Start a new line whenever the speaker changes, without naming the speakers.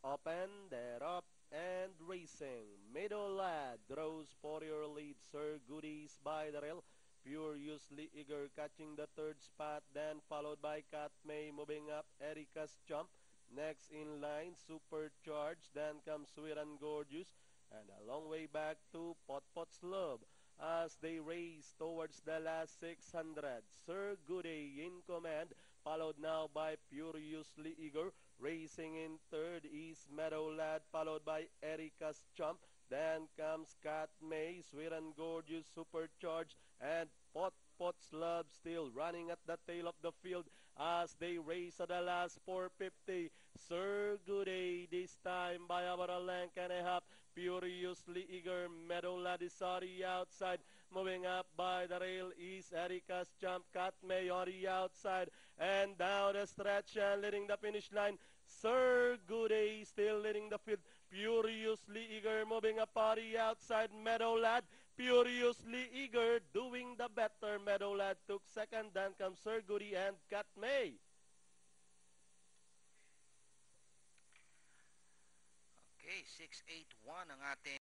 open, they're up and racing. Middle Lad draws for your lead, Sir Goodies by the rail. Pure Usually Eager catching the third spot, then followed by Cat May moving up, Erica's Jump. Next in line, Supercharged, then comes Sweet and Gorgeous, and a long way back to Pot's Love. As they race towards the last 600, Sir Goody in command, followed now by Furiously Eager. Racing in third is Meadow Lad, followed by Erica's Jump. Then comes Cat May, Sweet and Gorgeous, Supercharged, and Pot's Love still running at the tail of the field as they race at the last 450. Sir Goody this time by about a length and a half. Furiously Eager, Meadow Lad is on the outside. Moving up by the rail is Erica's Jump, Cat May on the outside. And down the stretch and leading the finish line, Sir Goody still leading the field. Furiously Eager moving up on the outside, Meadow Lad. Furiously Eager doing the better. Meadow Lad took second, then comes Sir Goody and Cat May.
Okay, 681 ang ating